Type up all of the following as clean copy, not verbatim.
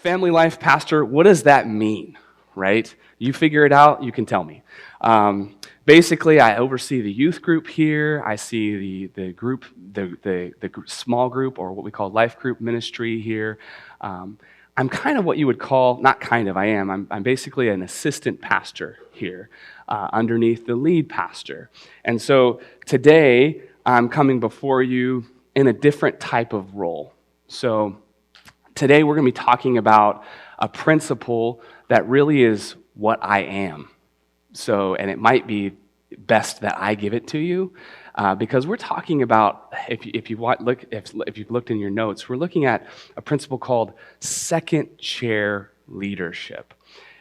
family life pastor, what does that mean, right? You figure it out, you can tell me. Basically, I oversee the youth group here. I see the group, the small group, or what we call life group ministry here. I'm kind of what you would call, not kind of, I am. I'm basically an assistant pastor here underneath the lead pastor. And so today, I'm coming before you in a different type of role. So today, we're going to be talking about a principle that really is what I am. So, and it might be best that I give it to you because we're talking about, if you've looked in your notes, we're looking at a principle called second chair leadership.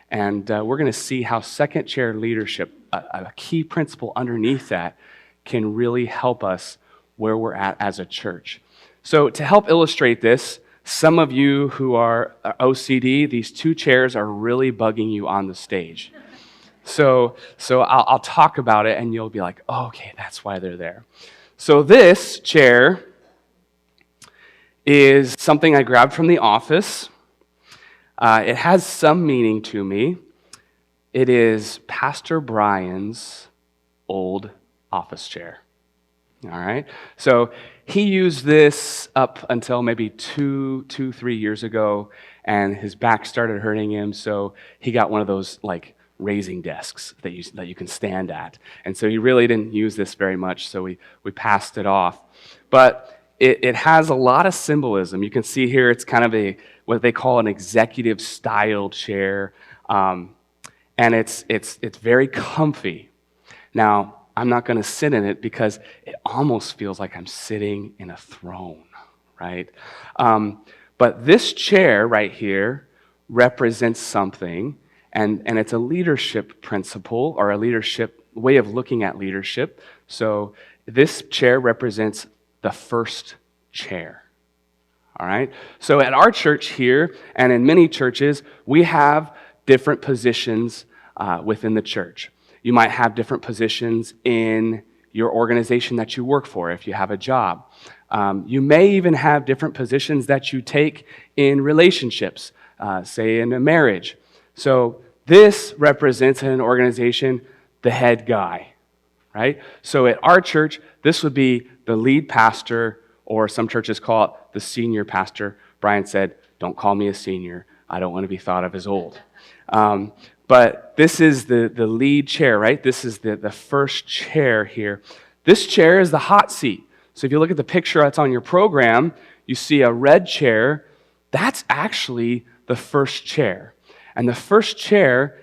And we're going to see how second chair leadership, a key principle underneath that, can really help us where we're at as a church. So to help illustrate this, some of you who are OCD, these two chairs are really bugging you on the stage. So I'll talk about it, and you'll be like, oh, okay, that's why they're there. So this chair is something I grabbed from the office. It has some meaning to me. It is Pastor Brian's old office chair. All right? So he used this up until maybe 3 years ago, and his back started hurting him, so he got one of those, like, raising desks that you can stand at. And so he really didn't use this very much, so we passed it off. But it has a lot of symbolism. You can see here it's kind of what they call an executive style chair, and it's very comfy. Now, I'm not going to sit in it because it almost feels like I'm sitting in a throne, right? But this chair right here represents something, and it's a leadership principle or a leadership way of looking at leadership. So this chair represents the first chair. All right? So at our church here and in many churches, we have different positions within the church. You might have different positions in your organization that you work for if you have a job. You may even have different positions that you take in relationships, say in a marriage. So this represents in an organization the head guy, right? So at our church, this would be the lead pastor, or some churches call it the senior pastor. Brian said, don't call me a senior. I don't want to be thought of as old. But this is the lead chair, right? This is the first chair here. This chair is the hot seat. So if you look at the picture that's on your program, you see a red chair. That's actually the first chair. And the first chair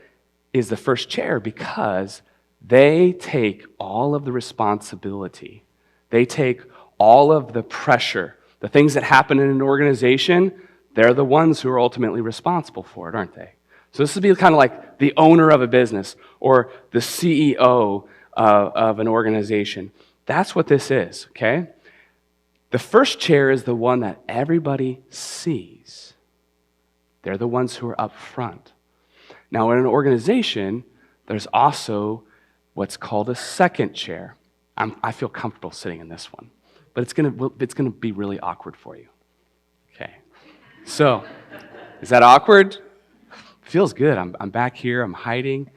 is the first chair because they take all of the responsibility. They take all of the pressure. The things that happen in an organization, they're the ones who are ultimately responsible for it, aren't they? So this would be kind of like the owner of a business or the CEO of an organization. That's what this is, okay? The first chair is the one that everybody sees. They're the ones who are up front. Now, in an organization, there's also what's called a second chair. I feel comfortable sitting in this one, but it's gonna be really awkward for you. Okay. So, is that awkward? Feels good. I'm back here. I'm hiding.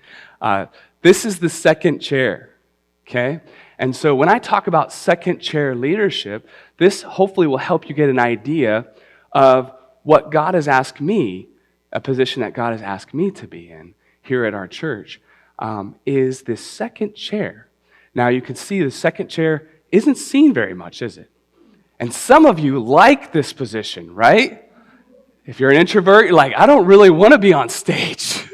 This is the second chair. Okay. And so when I talk about second chair leadership, this hopefully will help you get an idea of what God has asked me, a position that God has asked me to be in here at our church, is this second chair. Now you can see the second chair isn't seen very much, is it? And some of you like this position, right? If you're an introvert, you're like, I don't really want to be on stage.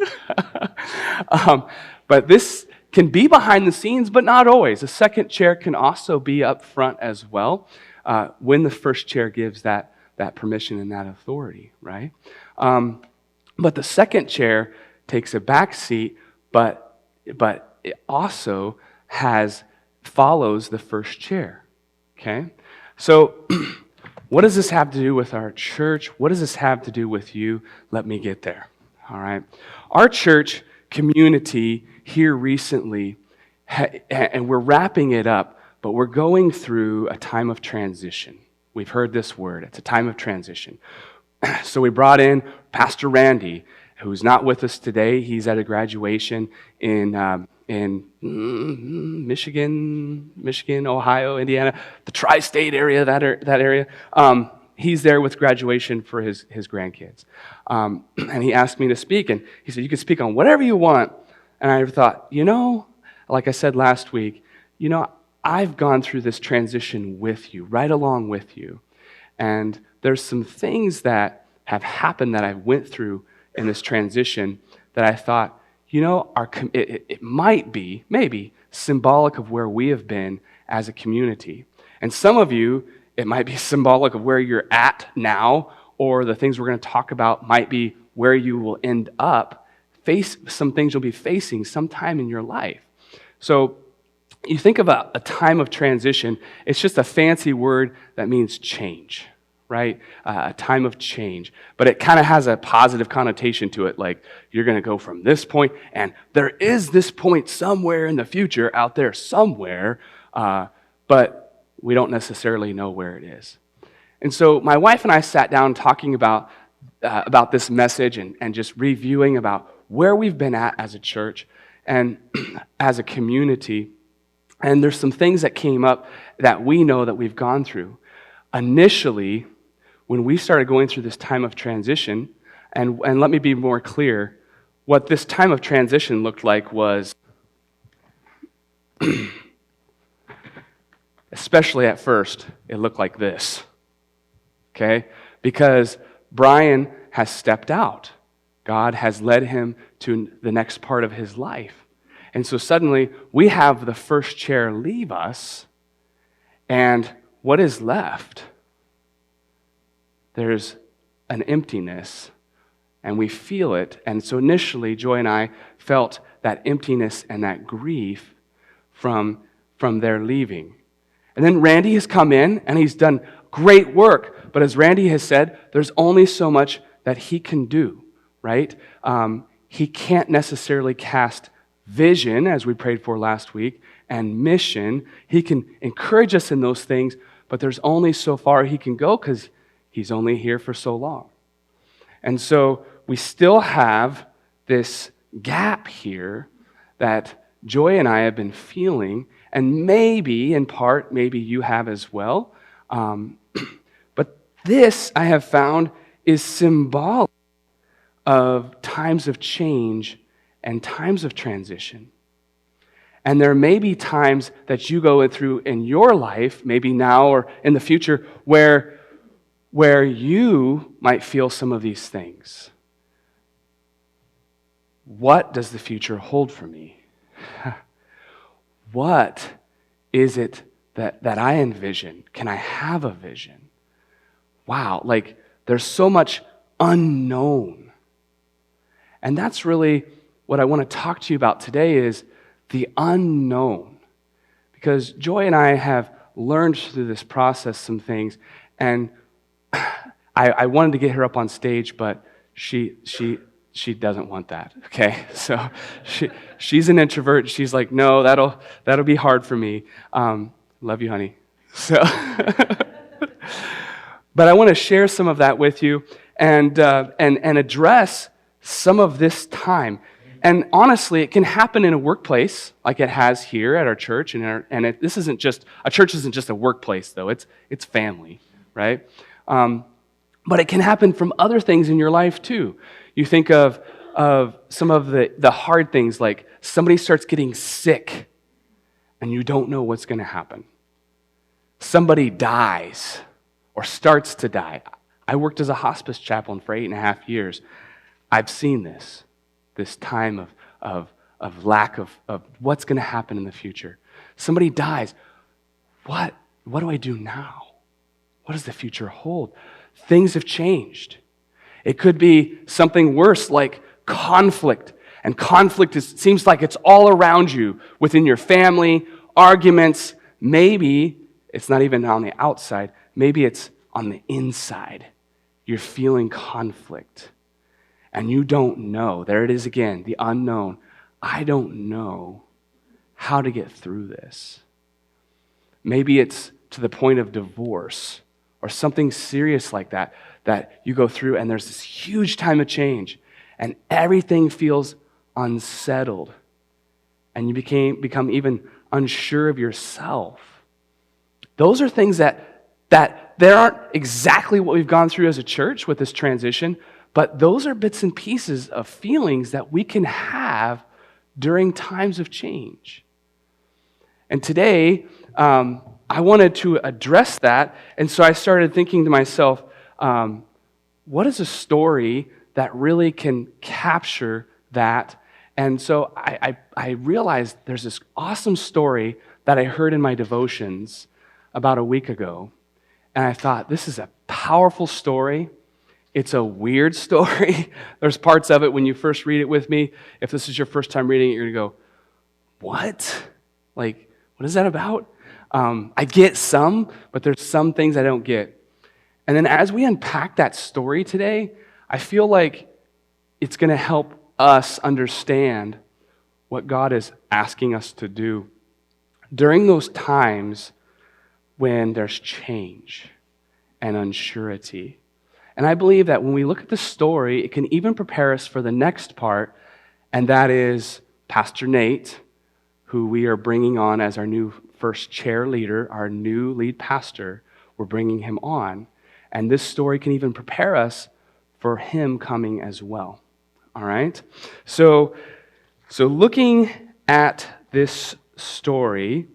But this can be behind the scenes, but not always. The second chair can also be up front as well when the first chair gives that permission and that authority, right? But the second chair takes a back seat, but it also follows the first chair, okay? So what does this have to do with our church? What does this have to do with you? Let me get there, all right? Our church community here recently, and we're wrapping it up, but we're going through a time of transition. We've heard this word. It's a time of transition. So we brought in Pastor Randy, who's not with us today. He's at a graduation in Michigan, Ohio, Indiana, the tri-state area, that area. He's there with graduation for his grandkids. And he asked me to speak, and he said, you can speak on whatever you want. And I thought, like I said last week, I've gone through this transition with you, right along with you. And there's some things that have happened that I went through in this transition that I thought, it might be, maybe, symbolic of where we have been as a community. And some of you, it might be symbolic of where you're at now, or the things we're going to talk about might be where you will end up, face some things you'll be facing sometime in your life. So you think of a time of transition, it's just a fancy word that means change, right? A time of change. But it kind of has a positive connotation to it, like you're going to go from this point, and there is this point somewhere in the future out there somewhere, but we don't necessarily know where it is. And so my wife and I sat down talking about this message and just reviewing about where we've been at as a church and as a community. And there's some things that came up that we know that we've gone through. Initially, when we started going through this time of transition, and let me be more clear, what this time of transition looked like was, especially at first, it looked like this, okay? Because Brian has stepped out. God has led him to the next part of his life. And so suddenly, we have the first chair leave us, and what is left? There's an emptiness, and we feel it. And so initially, Joy and I felt that emptiness and that grief from their leaving. And then Randy has come in, and he's done great work. But as Randy has said, there's only so much that he can do, right? He can't necessarily cast vision, as we prayed for last week, and mission. He can encourage us in those things, but there's only so far he can go because he's only here for so long. And so we still have this gap here that Joy and I have been feeling, and maybe, in part, maybe you have as well. But this, I have found, is symbolic of times of change and times of transition. And there may be times that you go through in your life, maybe now or in the future, where you might feel some of these things. What does the future hold for me? What is it that I envision? Can I have a vision? Wow, there's so much unknown. And that's really what I want to talk to you about today is the unknown. Because Joy and I have learned through this process some things, and I wanted to get her up on stage, but she doesn't want that, okay? So she's an introvert. She's like, no, that'll be hard for me. Love you, honey. So, but I want to share some of that with you and address some of this time. And honestly, it can happen in a workplace like it has here at our church. This isn't just, a church isn't just a workplace, though. It's family, right? But it can happen from other things in your life, too. You think of some of the hard things, like somebody starts getting sick, and you don't know what's going to happen. Somebody dies or starts to die. I worked as a hospice chaplain for 8.5 years. I've seen this time of lack of what's going to happen in the future. Somebody dies. What do I do now? What does the future hold? Things have changed. It could be something worse like conflict. And conflict seems like it's all around you, within your family, arguments. Maybe it's not even on the outside. Maybe it's on the inside. You're feeling conflict. And you don't know. There it is again, the unknown. I don't know how to get through this. Maybe it's to the point of divorce or something serious like that, that you go through and there's this huge time of change and everything feels unsettled and you become even unsure of yourself. Those are things that they aren't exactly what we've gone through as a church with this transition, but those are bits and pieces of feelings that we can have during times of change. And today, I wanted to address that, and so I started thinking to myself, what is a story that really can capture that? And so I realized there's this awesome story that I heard in my devotions about a week ago, and I thought, this is a powerful story. It's a weird story. There's parts of it when you first read it with me. If this is your first time reading it, you're going to go, what? Like, what is that about? I get some, but there's some things I don't get. And then as we unpack that story today, I feel like it's going to help us understand what God is asking us to do during those times when there's change and unsurety. And I believe that when we look at the story, it can even prepare us for the next part, and that is Pastor Nate, who we are bringing on as our new first chair leader, our new lead pastor. We're bringing him on. And this story can even prepare us for him coming as well. All right? So looking at this story,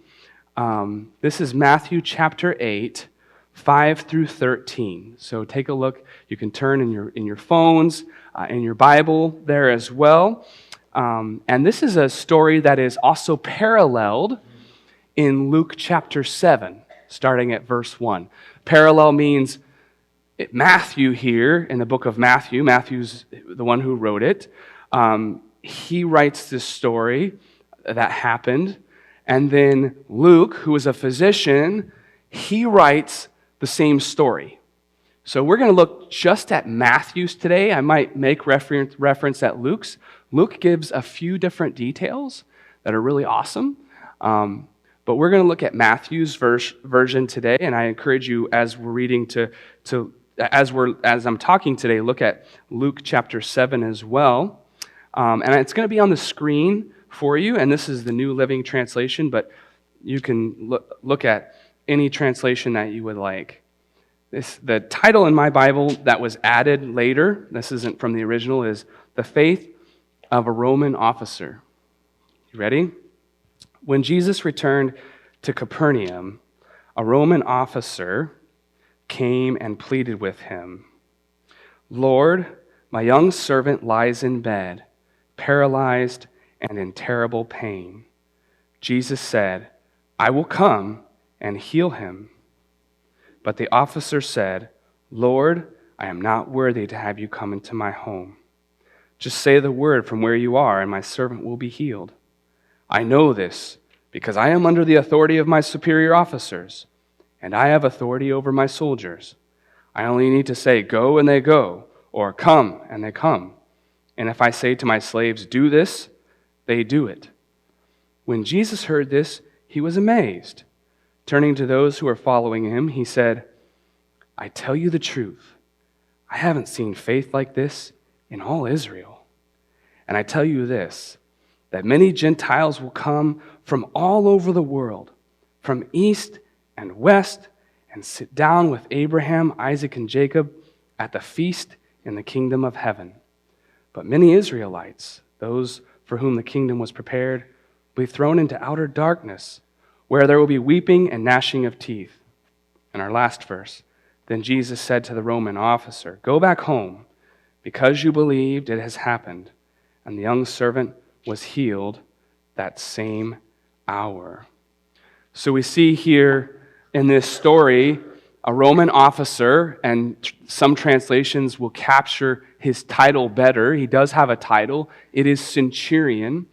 this is Matthew chapter 8, 5 through 13. So take a look. You can turn in your phones, in your Bible there as well. And this is a story that is also paralleled in Luke chapter 7, starting at verse 1. Parallel means Matthew here, in the book of Matthew, Matthew's the one who wrote it, he writes this story that happened, and then Luke, who is a physician, he writes the same story. So we're going to look just at Matthew's today. I might make reference at Luke's. Luke gives a few different details that are really awesome, but we're going to look at Matthew's version today, and I encourage you as we're reading as I'm talking today, look at Luke chapter 7 as well. And it's going to be on the screen for you, and this is the New Living Translation, but you can look at any translation that you would like. The title in my Bible that was added later, this isn't from the original, is The Faith of a Roman Officer. You ready? When Jesus returned to Capernaum, a Roman officer came and pleaded with him, "Lord, my young servant lies in bed, paralyzed and in terrible pain." Jesus said, "I will come and heal him." But the officer said, "Lord, I am not worthy to have you come into my home. Just say the word from where you are, and my servant will be healed. I know this because I am under the authority of my superior officers, and I have authority over my soldiers. I only need to say, 'Go,' and they go, or 'Come,' and they come. And if I say to my slaves, 'Do this,' they do it." When Jesus heard this, he was amazed. Turning to those who were following him, he said, "I tell you the truth, I haven't seen faith like this in all Israel. And I tell you this, that many Gentiles will come from all over the world, from east and west, and sit down with Abraham, Isaac, and Jacob at the feast in the kingdom of heaven. But many Israelites, those for whom the kingdom was prepared, will be thrown into outer darkness, where there will be weeping and gnashing of teeth." And our last verse, "Then Jesus said to the Roman officer, 'Go back home, because you believed it has happened.' And the young servant was healed that same hour." So we see here in this story a Roman officer, and some translations will capture his title better. He does have a title. It is centurion,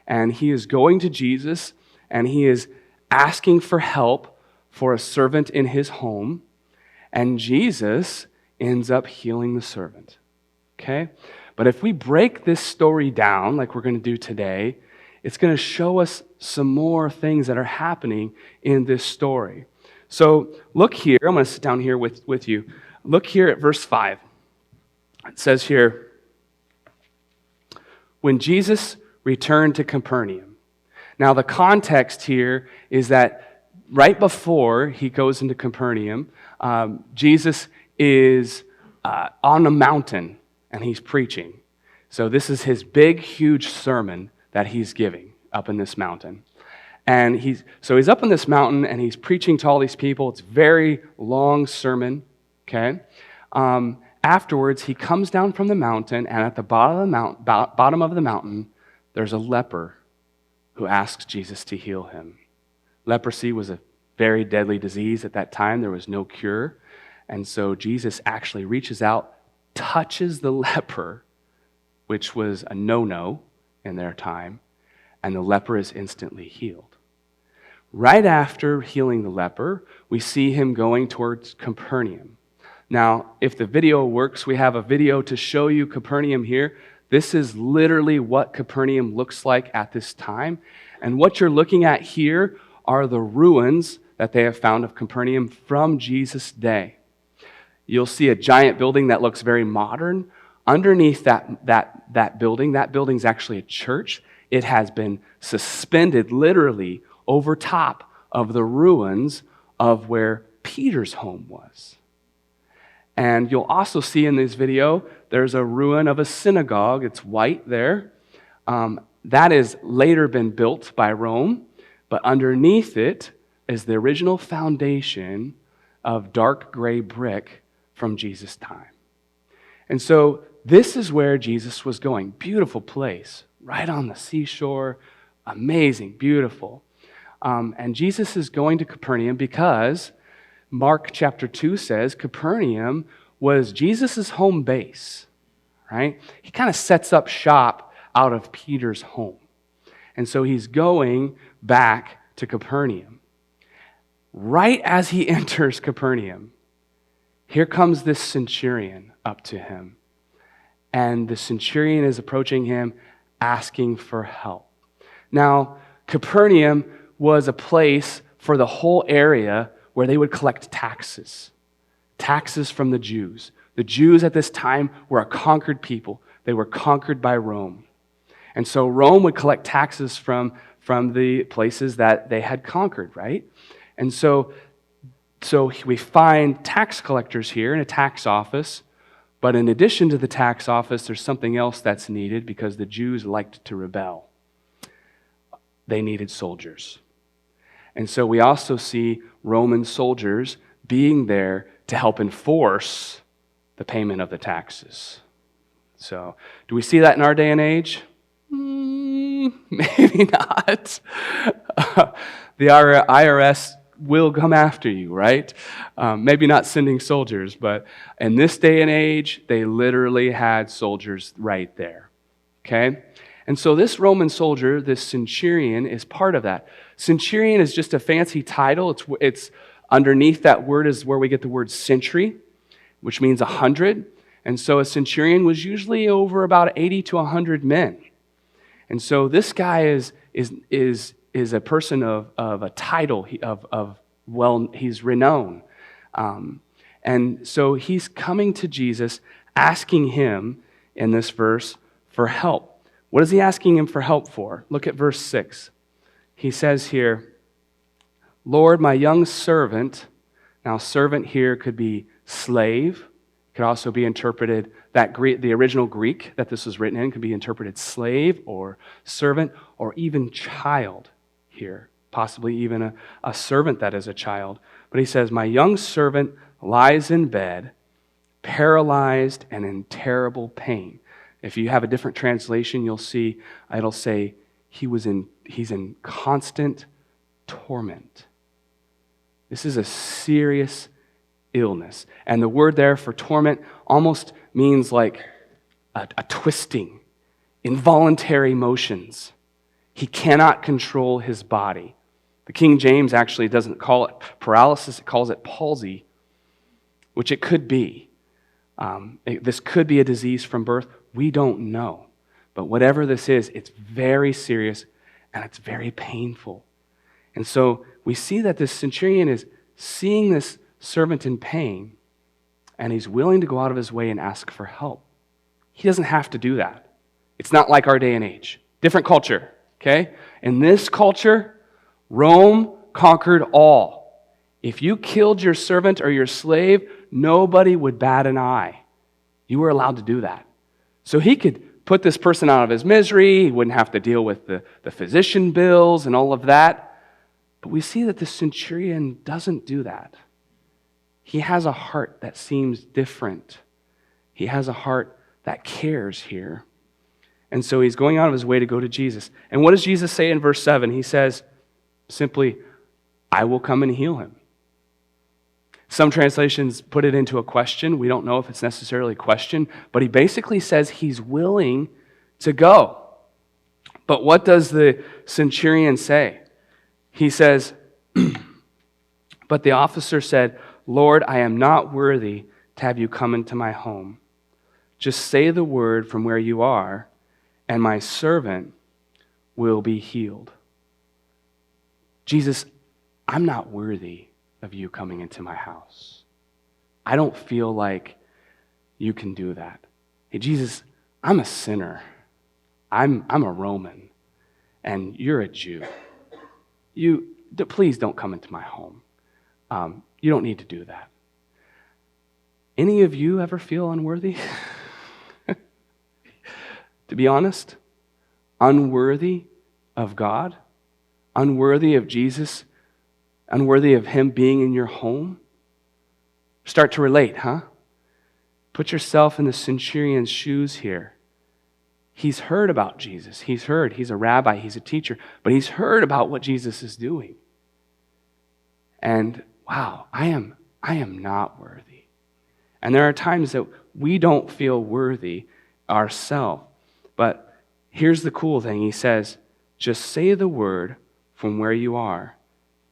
and he is going to Jesus, and he is asking for help for a servant in his home, and Jesus ends up healing the servant. Okay? But if we break this story down, like we're going to do today, it's going to show us some more things that are happening in this story. So look here. I'm going to sit down here with you. Look here at verse 5. It says here, when Jesus returned to Capernaum. Now the context here is that right before he goes into Capernaum, Jesus is on a mountain and he's preaching. So this is his big, huge sermon that he's giving up in this mountain. And he's up on this mountain and he's preaching to all these people. It's a very long sermon, okay? Afterwards, he comes down from the mountain, and at the bottom of the mountain, there's a leper who asks Jesus to heal him. Leprosy was a very deadly disease at that time. There was no cure. And so Jesus actually reaches out, touches the leper, which was a no-no in their time, and the leper is instantly healed. Right after healing the leper, we see him going towards Capernaum. Now, if the video works, we have a video to show you Capernaum here. This is literally what Capernaum looks like at this time. And what you're looking at here are the ruins that they have found of Capernaum from Jesus' day. You'll see a giant building that looks very modern. Underneath that building's actually a church. It has been suspended literally over top of the ruins of where Peter's home was. And you'll also see in this video, there's a ruin of a synagogue. It's white there. That has later been built by Rome, but underneath it is the original foundation of dark gray brick from Jesus' time. And so this is where Jesus was going. Beautiful place, right on the seashore, amazing, beautiful. And Jesus is going to Capernaum because Mark chapter 2 says Capernaum was Jesus' home base, right? He kind of sets up shop out of Peter's home. And so he's going back to Capernaum. Right as he enters Capernaum, here comes this centurion up to him. And the centurion is approaching him, asking for help. Now, Capernaum was a place for the whole area where they would collect taxes from the Jews. The Jews at this time were a conquered people. They were conquered by Rome. And so Rome would collect taxes from the places that they had conquered, right? And so we find tax collectors here in a tax office, but in addition to the tax office, there's something else that's needed because the Jews liked to rebel. They needed soldiers. And so we also see Roman soldiers being there to help enforce the payment of the taxes. So, do we see that in our day and age? Maybe not. The IRS will come after you, right? Maybe not sending soldiers, but in this day and age, they literally had soldiers right there, okay? And so this Roman soldier, this centurion, is part of that. Centurion is just a fancy title. It's underneath that word is where we get the word century, which means 100. And so a centurion was usually over about 80 to 100 men. And so this guy is a person of a title, he's renowned. And so he's coming to Jesus, asking him in this verse for help. What is he asking him for help for? Look at verse 6. He says here, Lord, my young servant. Now, servant here could be slave. Could also be interpreted, the original Greek that this was written in could be interpreted slave or servant or even child here. Possibly even a servant that is a child. But he says, my young servant lies in bed, paralyzed and in terrible pain. If you have a different translation, you'll see it'll say he's in constant torment. This is a serious illness. And the word there for torment almost means like a twisting, involuntary motions. He cannot control his body. The King James actually doesn't call it paralysis, it calls it palsy, which it could be. This could be a disease from birth. We don't know. But whatever this is, it's very serious and it's very painful. And so we see that this centurion is seeing this servant in pain, and he's willing to go out of his way and ask for help. He doesn't have to do that. It's not like our day and age. Different culture, okay? In this culture, Rome conquered all. If you killed your servant or your slave, nobody would bat an eye. You were allowed to do that. So he could put this person out of his misery. He wouldn't have to deal with the physician bills and all of that. But we see that the centurion doesn't do that. He has a heart that seems different. He has a heart that cares here. And so he's going out of his way to go to Jesus. And what does Jesus say in verse 7? He says simply, I will come and heal him. Some translations put it into a question. We don't know if it's necessarily a question, but he basically says he's willing to go. But what does the centurion say? He says, but the officer said, Lord, I am not worthy to have you come into my home. Just say the word from where you are, and my servant will be healed. Jesus, I'm not worthy of you coming into my house. I don't feel like you can do that. Hey, Jesus, I'm a sinner. I'm a Roman, and you're a Jew. Please don't come into my home. You don't need to do that. Any of you ever feel unworthy? To be honest, unworthy of God, unworthy of Jesus, unworthy of him being in your home? Start to relate, huh? Put yourself in the centurion's shoes here. He's heard about Jesus. He's a rabbi, he's a teacher, but he's heard about what Jesus is doing. And wow, I am not worthy. And there are times that we don't feel worthy ourselves. But here's the cool thing. He says, just say the word from where you are,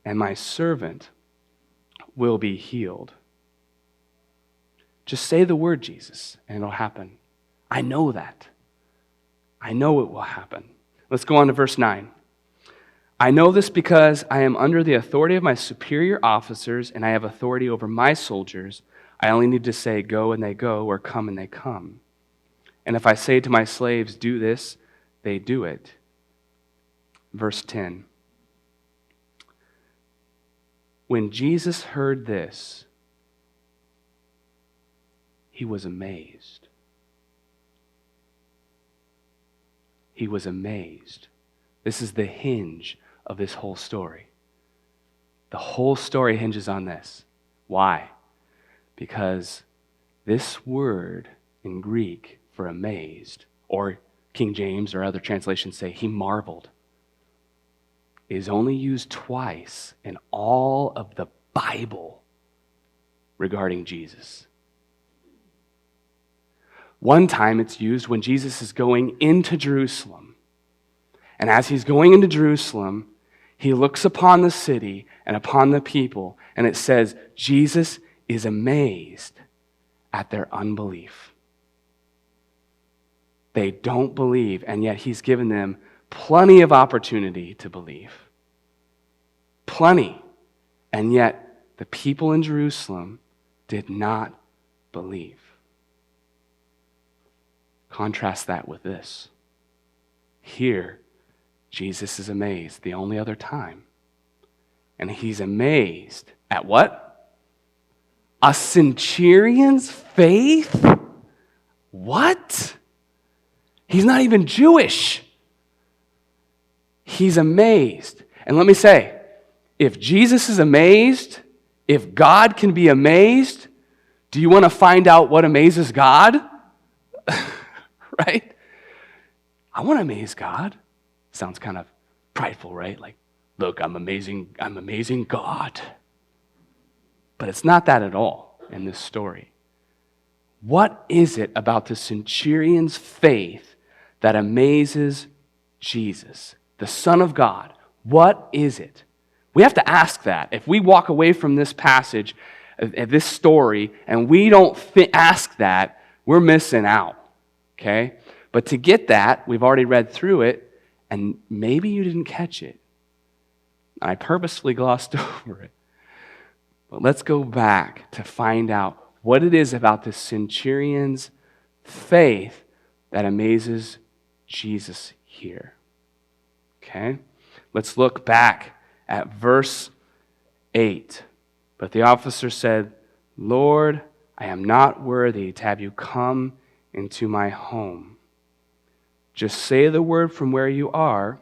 and my servant will be healed. Just say the word, Jesus, and it'll happen. I know that. I know it will happen. Let's go on to verse 9. I know this because I am under the authority of my superior officers, and I have authority over my soldiers. I only need to say, go, and they go, or come, and they come. And if I say to my slaves, do this, they do it. Verse 10. When Jesus heard this, he was amazed. He was amazed. This is the hinge of this whole story. The whole story hinges on this. Why? Because this word in Greek for amazed, or King James or other translations say he marveled, is only used twice in all of the Bible regarding Jesus. One time it's used when Jesus is going into Jerusalem. And as he's going into Jerusalem, he looks upon the city and upon the people, and it says, Jesus is amazed at their unbelief. They don't believe, and yet he's given them plenty of opportunity to believe. Plenty. And yet the people in Jerusalem did not believe. Contrast that with this. Here, Jesus is amazed the only other time. And he's amazed at what? A centurion's faith? What? He's not even Jewish. He's amazed. And let me say, if Jesus is amazed, if God can be amazed, do you want to find out what amazes God? Right? I want to amaze God. Sounds kind of prideful, right? Like, look, I'm amazing God. But it's not that at all in this story. What is it about the centurion's faith that amazes Jesus, the Son of God? What is it? We have to ask that. If we walk away from this passage, this story, and we don't ask that, we're missing out, okay? But to get that, we've already read through it, and maybe you didn't catch it. I purposefully glossed over it. But let's go back to find out what it is about this centurion's faith that amazes Jesus here. Okay? Let's look back at verse 8. But the officer said, "Lord, I am not worthy to have you come into my home. Just say the word from where you are,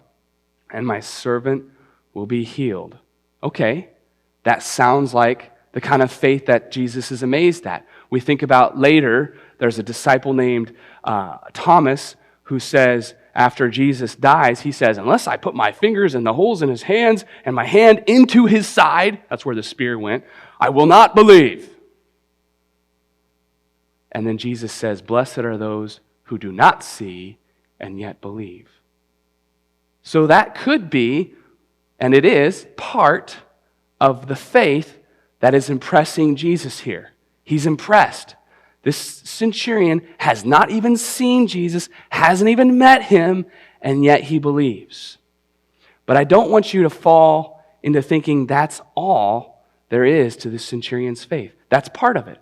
and my servant will be healed." Okay, that sounds like the kind of faith that Jesus is amazed at. We think about later, there's a disciple named Thomas who says, after Jesus dies, he says, "Unless I put my fingers in the holes in his hands and my hand into his side," that's where the spear went, "I will not believe." And then Jesus says, "Blessed are those who do not see and yet believe." So that could be, and it is, part of the faith that is impressing Jesus here. He's impressed. This centurion has not even seen Jesus, hasn't even met him, and yet he believes. But I don't want you to fall into thinking that's all there is to the centurion's faith. That's part of it.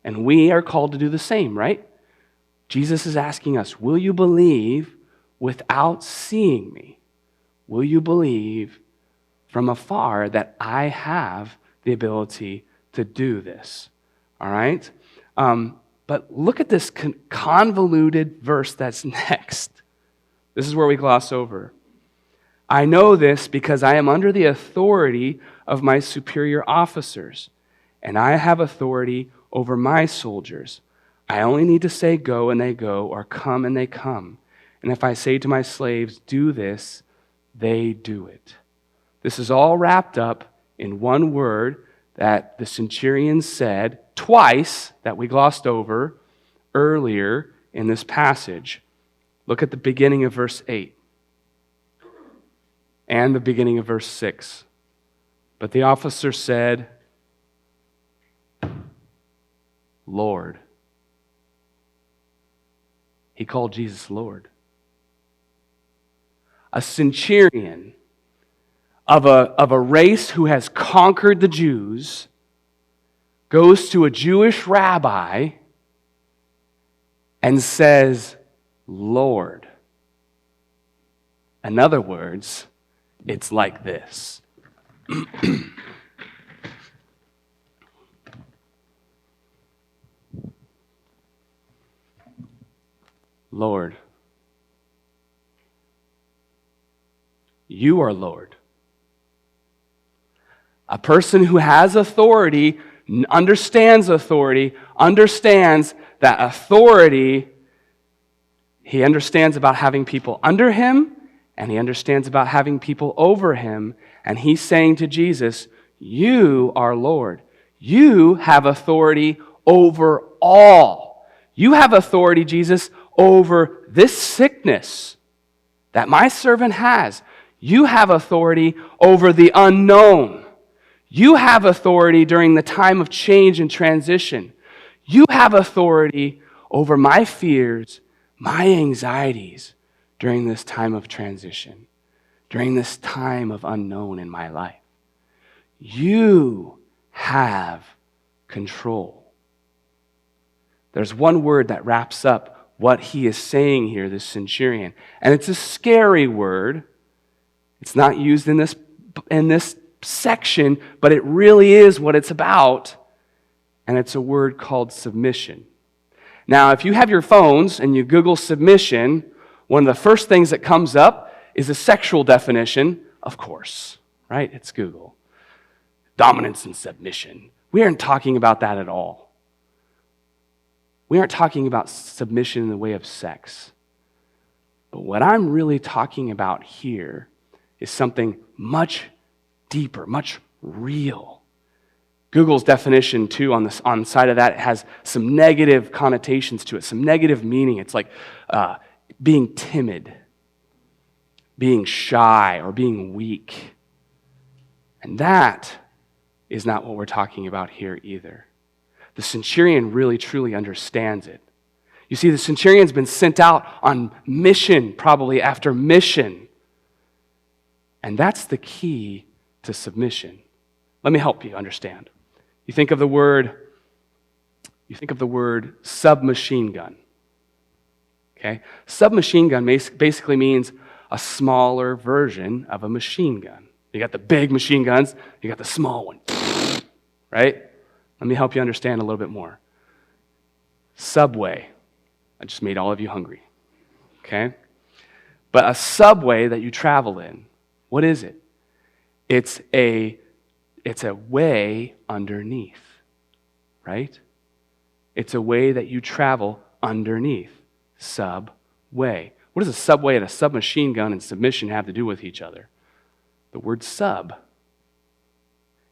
And we are called to do the same, right? Jesus is asking us, will you believe without seeing me? Will you believe from afar that I have the ability to do this? All right? But look at this convoluted verse that's next. This is where we gloss over. "I know this because I am under the authority of my superior officers, and I have authority over my soldiers. I only need to say go and they go, or come and they come. And if I say to my slaves, do this, they do it." This is all wrapped up in one word that the centurion said twice that we glossed over earlier in this passage. Look at the beginning of verse 8 and the beginning of verse 6. But the officer said, "Lord." He called Jesus Lord. A centurion of a race who has conquered the Jews goes to a Jewish rabbi and says, "Lord." In other words, it's like this. "Lord, you are Lord." A person who has authority, understands that authority, he understands about having people under him, and he understands about having people over him, and he's saying to Jesus, "You are Lord. You have authority over all. You have authority, Jesus, over this sickness that my servant has. You have authority over the unknown. You have authority during the time of change and transition. You have authority over my fears, my anxieties during this time of transition, during this time of unknown in my life. You have control." There's one word that wraps up what he is saying here, this centurion, and it's a scary word. It's not used in this section, but it really is what it's about, and it's a word called submission. Now, if you have your phones and you Google submission, one of the first things that comes up is a sexual definition, of course, right? It's Google. Dominance and submission. We aren't talking about that at all. We aren't talking about submission in the way of sex. But what I'm really talking about here is something much deeper, much real. Google's definition, too, on the side of that has some negative connotations to it, some negative meaning. It's like being timid, being shy, or being weak. And that is not what we're talking about here either. The centurion really, truly understands it. You see, the centurion's been sent out on mission, probably after mission. And that's the key to submission. Let me help you understand. You think of the word submachine gun. Okay? Submachine gun basically means a smaller version of a machine gun. You got the big machine guns, you got the small one. Right? Let me help you understand a little bit more. Subway. I just made all of you hungry. Okay? But a subway that you travel in, what is it? It's a way underneath, right? It's a way that you travel underneath. Subway. What does a subway and a submachine gun and submission have to do with each other? The word sub.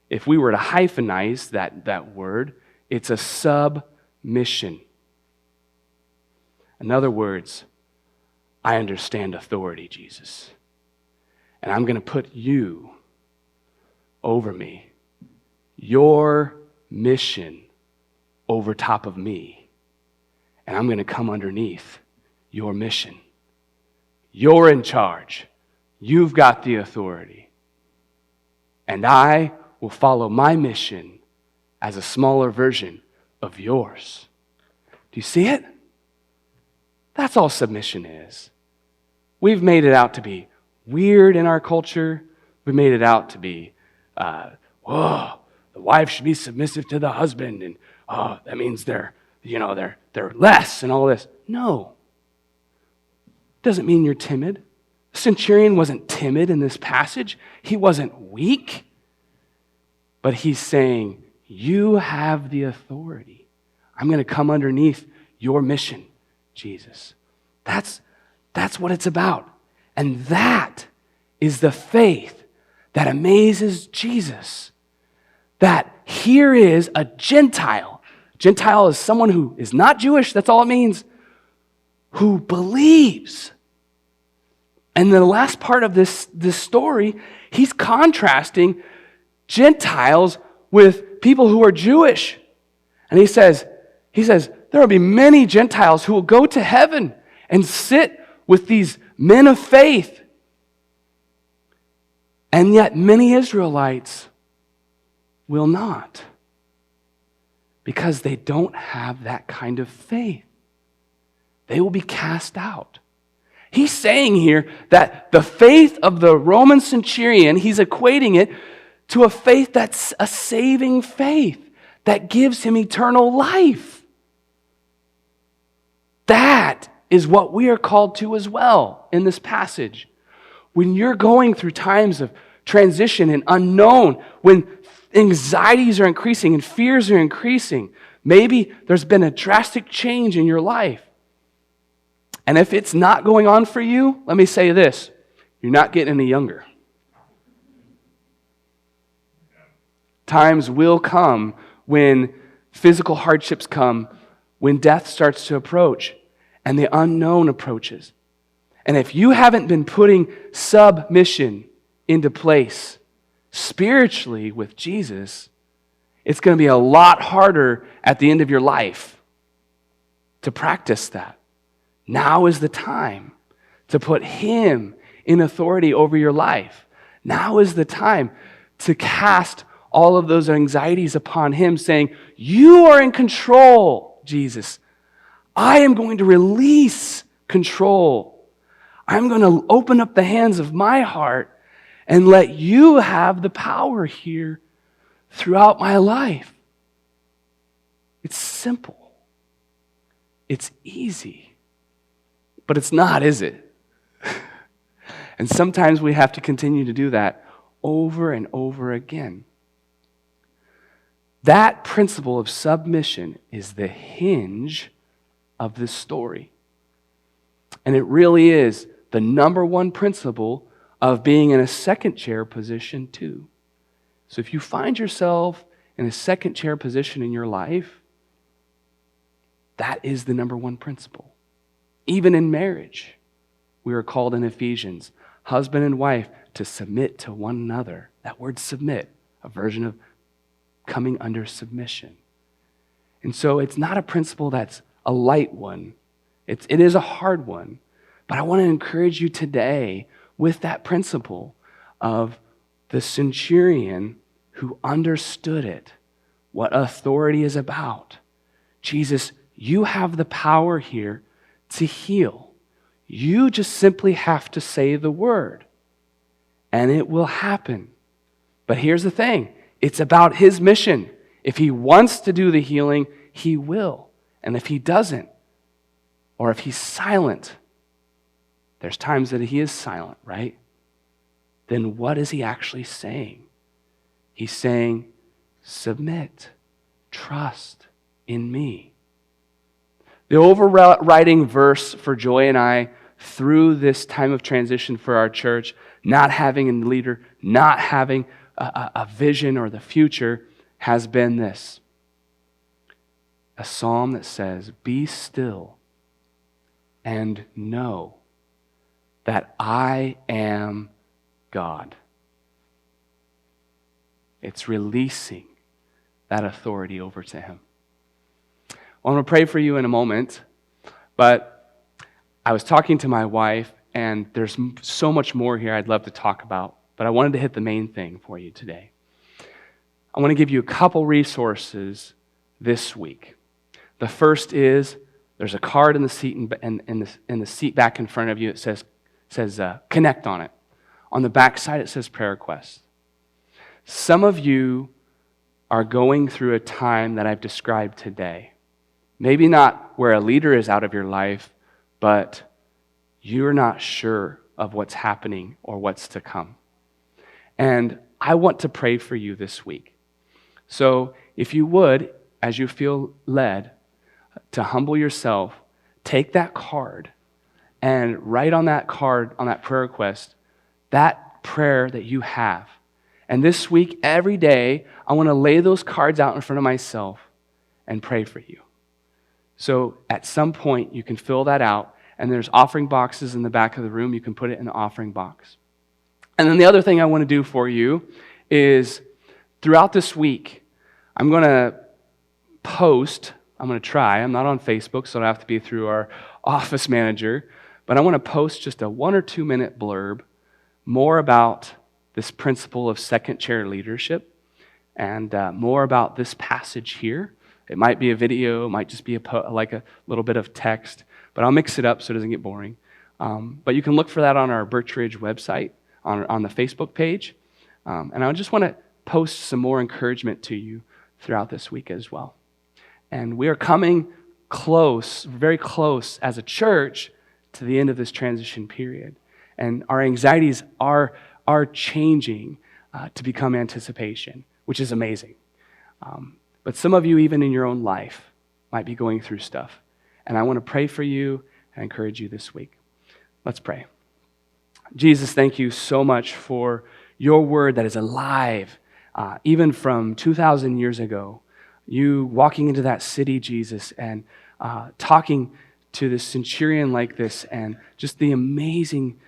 If we were to hyphenize that word, it's a submission. In other words, I understand authority, Jesus. And I'm going to put you over me. Your mission over top of me. And I'm going to come underneath your mission. You're in charge. You've got the authority. And I will follow my mission as a smaller version of yours. Do you see it? That's all submission is. We've made it out to be weird in our culture. We've made it out to be, the wife should be submissive to the husband, and that means they're less and all this. No. Doesn't mean you're timid. The centurion wasn't timid in this passage. He wasn't weak. But he's saying, you have the authority. I'm going to come underneath your mission, Jesus. That's what it's about. And that is the faith that amazes Jesus. That here is a Gentile. Gentile is someone who is not Jewish, that's all it means, who believes. And the last part of this story, he's contrasting Gentiles with people who are Jewish. And he says, there will be many Gentiles who will go to heaven and sit with these men of faith. And yet many Israelites will not, because they don't have that kind of faith. They will be cast out. He's saying here that the faith of the Roman centurion, he's equating it to a faith that's a saving faith that gives him eternal life. That is what we are called to as well in this passage. When you're going through times of transition and unknown, when anxieties are increasing and fears are increasing, maybe there's been a drastic change in your life. And if it's not going on for you, let me say this, you're not getting any younger. Times will come when physical hardships come, when death starts to approach, and the unknown approaches. And if you haven't been putting submission into place spiritually with Jesus, it's going to be a lot harder at the end of your life to practice that. Now is the time to put Him in authority over your life. Now is the time to cast all of those anxieties upon Him, saying, you are in control, Jesus. I am going to release control. I'm going to open up the hands of my heart and let you have the power here throughout my life. It's simple. It's easy. But it's not, is it? And sometimes we have to continue to do that over and over again. That principle of submission is the hinge of this story. And it really is the number one principle of being in a second chair position too. So if you find yourself in a second chair position in your life, that is the number one principle. Even in marriage, we are called in Ephesians, husband and wife, to submit to one another. That word submit, a version of coming under submission. And so it's not a principle that's a light one. It is a hard one. But I want to encourage you today with that principle of the centurion who understood it, what authority is about. Jesus, you have the power here to heal. You just simply have to say the word, and it will happen. But here's the thing. It's about his mission. If he wants to do the healing, he will. And if he doesn't, or if he's silent, there's times that he is silent, right? Then what is he actually saying? He's saying, submit, trust in me. The overriding verse for Joy and I through this time of transition for our church, not having a leader, not having a vision or the future, has been this. A psalm that says, be still and know that I am God. It's releasing that authority over to him. Well, I'm going to pray for you in a moment, but I was talking to my wife, and there's so much more here I'd love to talk about, but I wanted to hit the main thing for you today. I want to give you a couple resources this week. The first is there's a card in the seat in the seat back in front of you. It says connect on it. On the back side, it says prayer requests. Some of you are going through a time that I've described today. Maybe not where a leader is out of your life, but you're not sure of what's happening or what's to come. And I want to pray for you this week. So if you would, as you feel led, to humble yourself, take that card and write on that card, on that prayer request, that prayer that you have. And this week, every day, I want to lay those cards out in front of myself and pray for you. So at some point, you can fill that out, and there's offering boxes in the back of the room. You can put it in the offering box. And then the other thing I want to do for you is throughout this week, I'm going to post, I'm going to try, I'm not on Facebook, so it'll have to be through our office manager, but I want to post just a 1 or 2 minute blurb more about this principle of second chair leadership and more about this passage here. It might be a video, it might just be like a little bit of text, but I'll mix it up so it doesn't get boring. But you can look for that on our Birch Ridge website, on the Facebook page. And I just want to post some more encouragement to you throughout this week as well. And we are coming close, very close as a church to the end of this transition period. And our anxieties are changing to become anticipation, which is amazing. But some of you, even in your own life, might be going through stuff. And I want to pray for you and encourage you this week. Let's pray. Jesus, thank you so much for your word that is alive, even from 2,000 years ago. You walking into that city, Jesus, and talking to this centurion like this, and just the amazing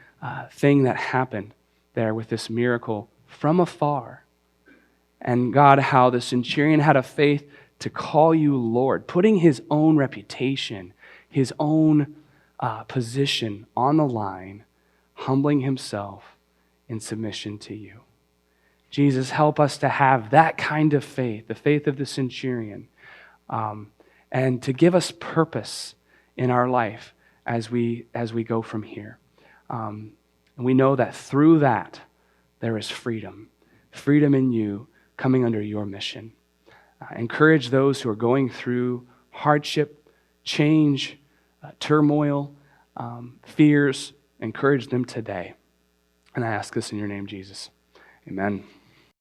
thing that happened there with this miracle from afar. And God, how the centurion had a faith to call you Lord, putting his own reputation, his own position on the line, humbling himself in submission to you. Jesus, help us to have that kind of faith, the faith of the centurion, and to give us purpose in our life as we go from here. And we know that through that, there is freedom in you, coming under your mission. Encourage those who are going through hardship, change, turmoil, fears. Encourage them today. And I ask this in your name, Jesus. Amen.